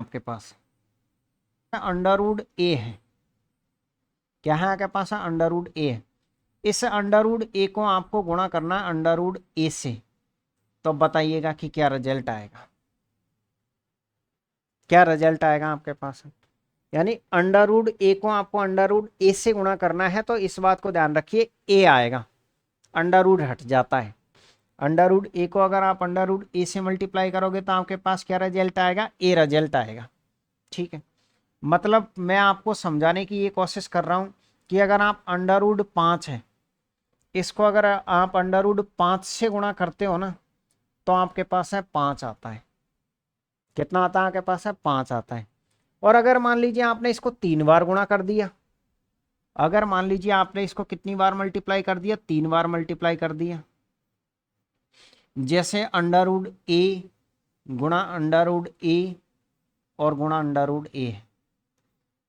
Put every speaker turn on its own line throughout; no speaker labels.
आपके पास, under root ए है। क्या है आपके पास? अंडर रूट ए है। इस अंडर रूट ए को आपको गुणा करना है अंडर रूट ए से। तो बताइएगा कि क्या रिजल्ट आएगा, क्या रिजल्ट आएगा आपके पास। यानी अंडर रूट ए को आपको अंडर रूट ए से गुणा करना है, तो इस बात को ध्यान रखिए, ए आएगा, अंडर रूट हट जाता है। अंडर रूट ए को अगर आप अंडर रूट ए से मल्टीप्लाई करोगे तो आपके पास क्या रिजल्ट आएगा? ए रिजल्ट आएगा। ठीक है, मतलब मैं आपको समझाने की ये कोशिश कर रहा हूं कि अगर आप अंडर रूट 5 है, इसको अगर आप अंडर रूट 5 से गुणा करते हो ना, तो आपके पास है 5 आता है। कितना आता है आपके पास? है 5 आता है। और अगर मान लीजिए आपने इसको 3 बार गुणा कर दिया, अगर मान लीजिए आपने इसको कितनी बार मल्टीप्लाई कर दिया? 3 बार मल्टीप्लाई कर दिया। जैसे अंडर रूट ए गुणा अंडर रूट ए और गुणा अंडर रूट ए,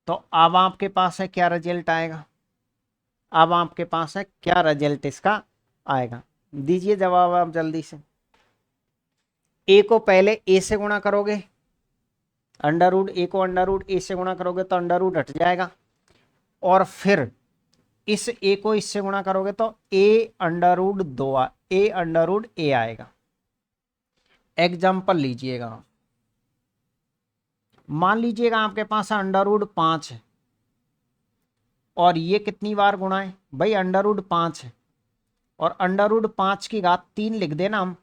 तो अब आपके पास है क्या रिजल्ट आएगा? अब आपके पास है क्या रिजल्ट इसका आएगा? दीजिए जवाब आप जल्दी से। ए को पहले ए से गुणा करोगे, अंडर रूट ए को अंडर रूट ए से गुणा करोगे तो अंडर रूट हट जाएगा, और फिर इस ए को इससे गुणा करोगे तो ए अंडर रूट 2 ए अंडर रूट ए आएगा। एग्जाम्पल लीजिएगा, मान लीजिएगा आपके पास अंडर रूट 5 है, और ये कितनी बार गुणा है भाई? अंडर रूट 5 है, और अंडर रूट 5 की घात 3 लिख देना हम।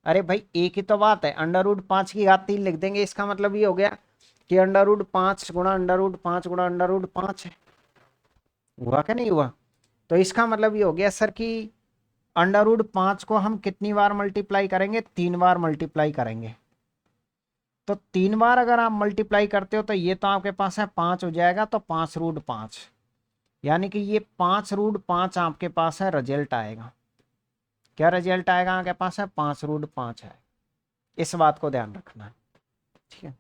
अरे भाई एक ही तो बात है, अंडर रूट 5 की घात 3 लिख देंगे, इसका मतलब ये हो गया कि अंडर रूट 5 गुणा अंडर रूट 5 गुणा अंडर रूट 5 है। हुआ क्या? नहीं हुआ? तो इसका मतलब ये हो गया सर कि अंडर रूट 5 को हम कितनी बार मल्टीप्लाई करेंगे? 3 बार मल्टीप्लाई करेंगे। तो 3 बार अगर आप मल्टीप्लाई करते हो तो ये तो आपके पास है 5 हो जाएगा, तो 5 रूट 5, यानी कि ये 5 रूट 5 आपके पास है रिजल्ट आएगा। क्या रिजल्ट आएगा आपके पास? है 5 रूट 5 है। इस बात को ध्यान रखना है। ठीक है,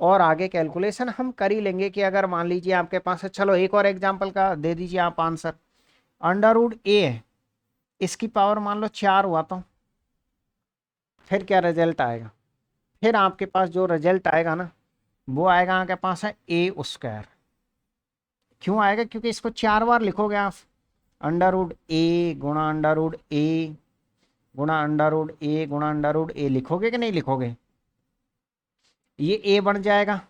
और आगे कैलकुलेशन हम कर ही लेंगे कि अगर मान लीजिए आपके पास है, चलो एक और एग्जांपल का दे दीजिए आप आंसर। अंडर रूट ए है, इसकी पावर मान लो 4 हुआ, तो फिर क्या रिजल्ट आएगा? फिर आपके पास जो रिजल्ट आएगा ना, वो आएगा आपके पास है ए स्क्वायर। क्यों आएगा? क्योंकि इसको 4 बार लिखोगे आप, अंडर रूट ए गुणा अंडर रूट ए गुणा अंडर रूट ए गुणा अंडर रूट ए लिखोगे कि नहीं लिखोगे? ये ए बन जाएगा,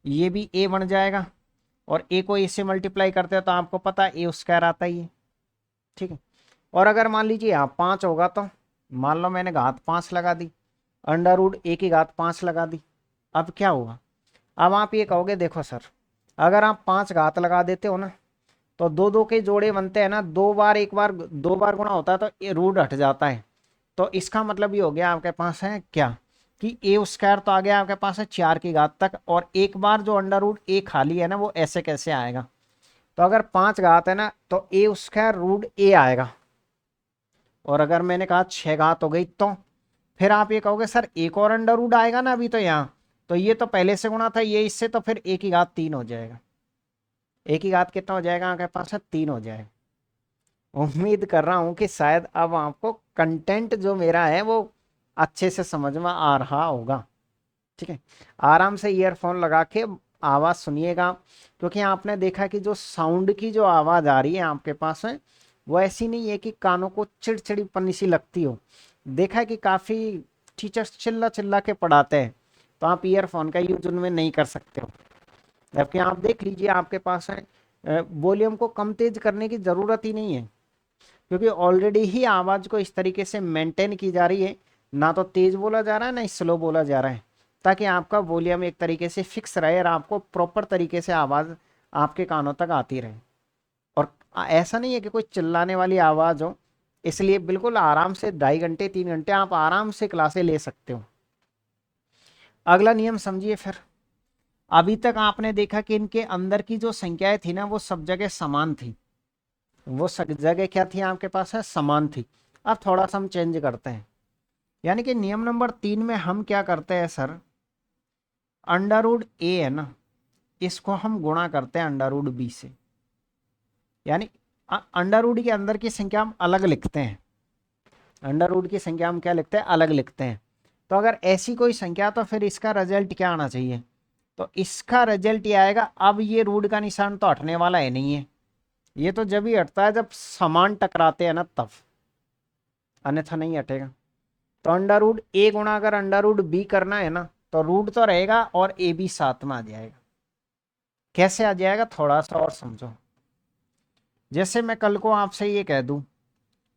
ये भी ए बन जाएगा, और ए को ए से मल्टीप्लाई करते हो तो आपको पता है ए स्क्वायर आता ही है। ठीक है, और अगर मान लीजिए यहाँ 5 होगा, तो मान लो मैंने घात 5 लगा दी, अंडर रूट ए की घात 5 लगा दी। अब क्या हुआ? अब आप ये कहोगे देखो सर, अगर आप 5 घात लगा देते हो ना, तो 2 2 के जोड़े बनते हैं ना, 2 बार, एक बार 2 बार गुणा होता है तो ये रूट हट जाता है। तो इसका मतलब ये हो गया आपके पास है क्या कि ए स्क्वायर तो आ गया आपके पास है 4 की घात तक, और एक बार जो अंडर रूट ए खाली है ना, वो ऐसे कैसे आएगा? तो अगर 5 घात है ना, तो ए स्क्वायर रूट ए आएगा, और अगर मैंने कहा 6 घात हो गई, तो फिर आप ये कहोगे सर एक और अंडर रूट आएगा ना अभी तो यहाँ, तो ये तो पहले से गुणा था ये इससे, तो फिर ए की घात 3 हो जाएगा। ए की घात कितना हो जाएगा आपके पास? है 3 हो जाएगा। उम्मीद कर रहा हूं कि शायद अब आपको कंटेंट जो मेरा है वो अच्छे से समझ में आ रहा होगा। ठीक है, आराम से ईयरफोन लगा के आवाज़ सुनिएगा, क्योंकि आपने देखा कि जो साउंड की जो आवाज़ आ रही है आपके पास है, वो ऐसी नहीं है कि कानों को चिड़चिड़ीपनी सी लगती हो। देखा है कि काफ़ी टीचर्स चिल्ला चिल्ला के पढ़ाते हैं, तो आप ईयरफोन का यूज उनमें नहीं कर सकते हो। जबकि आप देख लीजिए आपके पास है वॉल्यूम को कम तेज करने की ज़रूरत ही नहीं है, क्योंकि ऑलरेडी ही आवाज़ को इस तरीके से मेंटेन की जा रही है, ना तो तेज बोला जा रहा है ना स्लो बोला जा रहा है, ताकि आपका वॉल्यूम एक तरीके से फिक्स रहे और आपको प्रॉपर तरीके से आवाज़ आपके कानों तक आती रहे। और ऐसा नहीं है कि कोई चिल्लाने वाली आवाज़ हो, इसलिए बिल्कुल आराम से 2.5 घंटे 3 घंटे आप आराम से क्लासें ले सकते हो। अगला नियम समझिए फिर। अभी तक आपने देखा कि इनके अंदर की जो संख्याएं थी ना, वो सब जगह समान थी, वो सब जगह क्या थी आपके पास है? समान थी। अब थोड़ा सा हम चेंज करते हैं, यानी कि नियम नंबर 3 में हम क्या करते हैं सर, अंडर रूट ए है ना, इसको हम गुणा करते हैं अंडर रूट बी से, यानी अंडर रूट के अंदर की संख्या हम अलग लिखते हैं। अंडर रूट की संख्या हम क्या लिखते हैं? अलग लिखते हैं। तो अगर ऐसी कोई संख्या तो फिर इसका रिजल्ट क्या आना चाहिए, तो इसका रिजल्ट ये आएगा। अब ये रूट का निशान तो हटने वाला है नहीं है, ये तो जब ही हटता है जब समान टकराते हैं ना तब, अन्यथा नहीं हटेगा। तो अंडर रूट ए गुणा अगर अंडर रूट बी करना है ना तो रूट तो रहेगा और ए भी साथ में आ जाएगा। कैसे आ जाएगा थोड़ा सा और समझो। जैसे मैं कल को आपसे ये कह दूं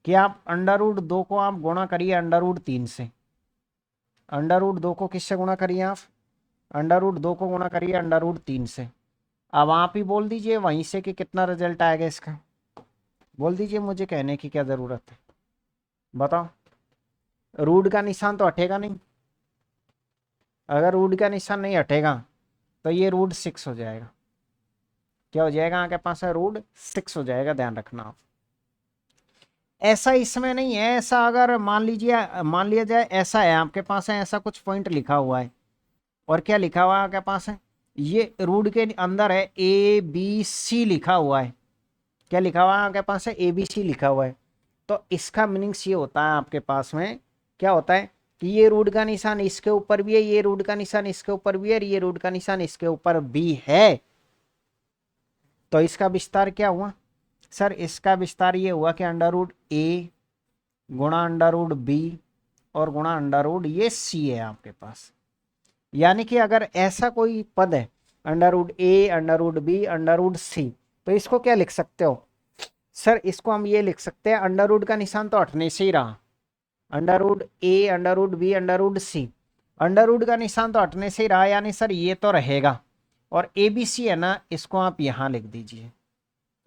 कि आप अंडर रूट 2 को आप गुणा करिए अंडर रूट 3 से। अंडर रूट 2 को किससे गुणा करिए आप, अंडर रूट 2 को गुणा करिए अंडर रूट 3 से। अब आप ही बोल दीजिए वहीं से कि कितना रिजल्ट आएगा इसका, बोल दीजिए, मुझे कहने की क्या ज़रूरत है, बताओ। रूट का निशान तो हटेगा नहीं, अगर रूट का निशान नहीं हटेगा तो ये रूट 6 हो जाएगा। क्या हो जाएगा आपके पास है, रूट 6 हो जाएगा, ध्यान रखना आप। ऐसा इसमें नहीं है, ऐसा अगर मान लिया जाए ऐसा है आपके पास है, ऐसा कुछ पॉइंट लिखा हुआ है और क्या लिखा हुआ है आपके पास है, ये रूट के अंदर है ए बी सी लिखा हुआ है। क्या लिखा हुआ है आपके पास है, ए बी सी लिखा हुआ है। तो इसका मीनिंग्स ये होता है आपके पास में, क्या होता है कि ये रूट का निशान इसके ऊपर भी है, ये रूट का निशान इसके ऊपर भी है और ये रूट का निशान इसके ऊपर भी है। तो इसका विस्तार क्या हुआ सर, इसका विस्तार ये हुआ कि अंडर रूट ए गुणा अंडर रूट बी और गुणा अंडर रूट ये सी है आपके पास। यानी कि अगर ऐसा कोई पद है under root a under root b under root c, तो इसको क्या लिख सकते हो सर, इसको हम ये लिख सकते हैं, अंडर रूट का निशान तो हटने से ही रहा, under root a under root b under root c, under root का निशान तो हटने से ही रहा, यानी सर ये तो रहेगा। और ए बी सी है ना, इसको आप यहाँ लिख दीजिए,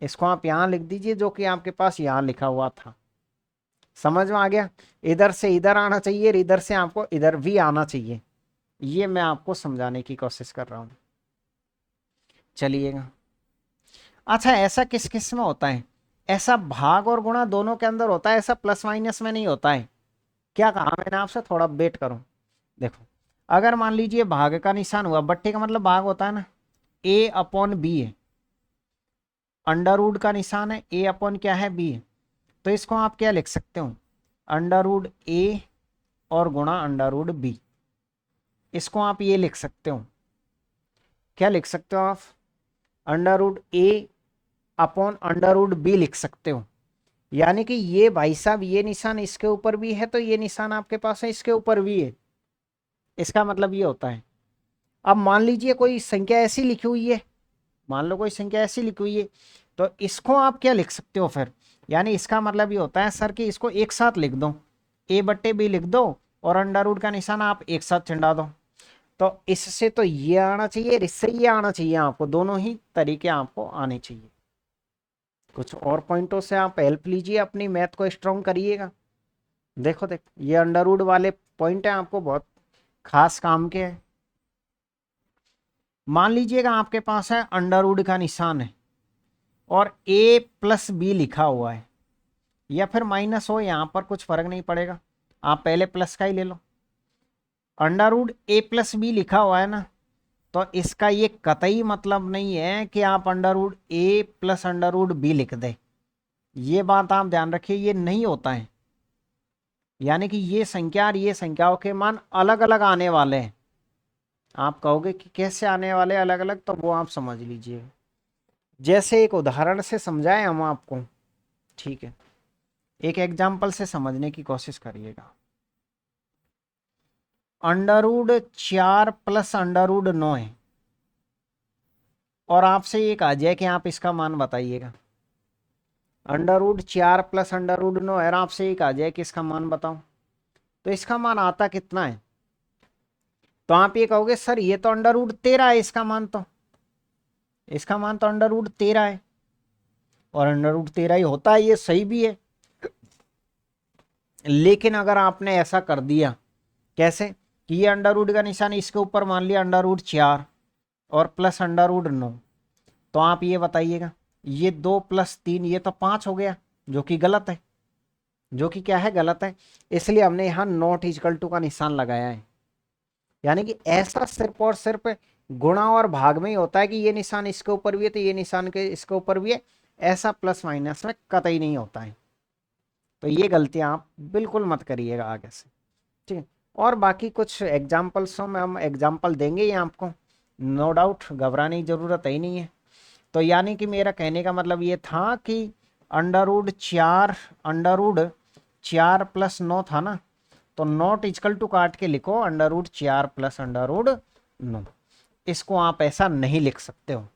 इसको आप यहाँ लिख दीजिए जो कि आपके पास यहाँ लिखा हुआ था। समझ में आ गया, इधर से इधर आना चाहिए और इधर से आपको इधर भी आना चाहिए, ये मैं आपको समझाने की कोशिश कर रहा हूँ। चलिएगा, अच्छा ऐसा किस किस में होता है, ऐसा भाग और गुणा दोनों के अंदर होता है, ऐसा प्लस माइनस में नहीं होता है। क्या कहा मैंने आपसे, थोड़ा वेट करो। देखो अगर मान लीजिए भाग का निशान हुआ, बट्टे का मतलब भाग होता है ना, ए अपॉन बी है, अंडर रूट का निशान है, ए अपॉन क्या है बी है, तो इसको आप क्या लिख सकते हो, अंडर रूट ए और गुणा अंडर रूट बी, इसको आप ये लिख सकते हो। क्या लिख सकते हो आप, अंडर रूट ए अपॉन अंडर रूट बी लिख सकते हो। यानी कि ये भाई साहब ये निशान इसके ऊपर भी है तो ये निशान आपके पास है इसके ऊपर भी है, इसका मतलब ये होता है। अब मान लीजिए कोई संख्या ऐसी लिखी हुई है, मान लो कोई संख्या ऐसी लिखी हुई है, तो इसको आप क्या लिख सकते हो फिर, यानी इसका मतलब ये होता है सर कि इसको एक साथ लिख दो, ए बट्टे बी लिख दो और अंडर रूट का निशान आप एक साथ चिंडा दो। तो इससे तो ये आना चाहिए, इससे ये आना चाहिए, आपको दोनों ही तरीके आपको आने चाहिए। कुछ और पॉइंटों से आप हेल्प लीजिए, अपनी मैथ को स्ट्रॉन्ग करिएगा। देखो ये अंडर रूट वाले पॉइंट है, आपको बहुत खास काम के हैं। मान लीजिएगा आपके पास है अंडर रूट का निशान है और ए प्लस बी लिखा हुआ है, या फिर माइनस हो, यहां पर कुछ फर्क नहीं पड़ेगा, आप पहले प्लस का ही ले लो। अंडर रूट ए प्लस बी लिखा हुआ है ना, तो इसका ये कतई मतलब नहीं है कि आप अंडर रूट ए प्लस अंडर रूट बी लिख दें, ये बात आप ध्यान रखिए, ये नहीं होता है। यानी कि ये संख्या और ये संख्याओं के मान अलग अलग आने वाले हैं। आप कहोगे कि कैसे आने वाले अलग अलग, तो वो आप समझ लीजिए, जैसे एक उदाहरण से समझाएं हम आपको, ठीक है, एक एग्जाम्पल से समझने की कोशिश करिएगा। Under root 4 plus under root 9 है और आपसे ये कहा जाए कि आप इसका मान बताइएगा। Under root 4 plus under root 9 है और आपसे ये कहा जाए कि इसका मान बताओ, तो इसका मान आता कितना है, तो आप ये कहोगे सर ये तो अंडर रूट 13 है, इसका मान तो अंडर रूट 13 है, और अंडर रूट 13 ही होता है, ये सही भी है। लेकिन अगर आपने ऐसा कर दिया, कैसे कि ये अंडर रूट का निशान इसके ऊपर मान लिया अंडर रूट 4 और प्लस अंडर रूट 9, तो आप ये बताइएगा ये 2 प्लस 3 ये तो 5 हो गया, जो कि गलत है, जो कि क्या है, गलत है। इसलिए हमने यहाँ नॉट इक्वल टू का निशान लगाया है। यानी कि ऐसा सिर्फ और सिर्फ गुणा और भाग में ही होता है कि ये निशान इसके ऊपर भी है तो ये निशान के इसके ऊपर भी है, ऐसा प्लस माइनस में कतई नहीं होता है। तो ये गलतियां आप बिल्कुल मत करिएगा आगे से, ठीक है। और बाकी कुछ एग्जाम्पल्सों में हम एग्जाम्पल देंगे ही आपको, नो डाउट, घबराने की ज़रूरत ही नहीं है। तो यानी कि मेरा कहने का मतलब ये था कि अंडर रूट 4 प्लस 9 था ना, तो नॉट इजकल टू काट के लिखो √4 प्लस √9। इसको आप ऐसा नहीं लिख सकते हो।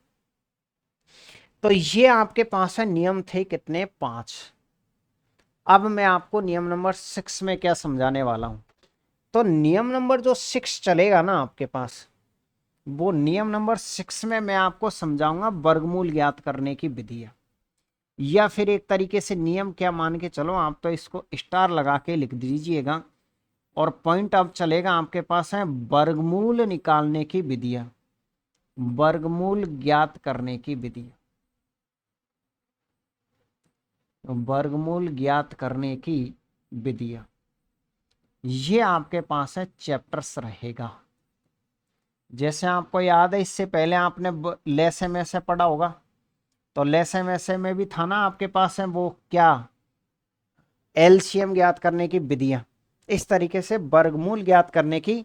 तो ये आपके पास है नियम थे कितने, 5। अब मैं आपको नियम नंबर 6 में क्या समझाने वाला हूं। तो नियम नंबर जो 6 चलेगा ना आपके पास, वो नियम नंबर 6 में मैं आपको समझाऊंगा वर्गमूल ज्ञात करने की विधियां, या फिर एक तरीके से नियम क्या मान के चलो, आप तो इसको स्टार लगा के लिख दीजिएगा। और पॉइंट अब चलेगा आपके पास है वर्गमूल निकालने की विधियां, वर्गमूल ज्ञात करने की विधियां, वर्गमूल ज्ञात करने की विधियां, ये आपके पास है चैप्टर्स रहेगा। जैसे आपको याद है इससे पहले आपने लेसे में से पढ़ा होगा, तो लेसे में से में भी था ना आपके पास है वो क्या, एलसीएम ज्ञात करने की विधियां। इस तरीके से वर्गमूल ज्ञात करने की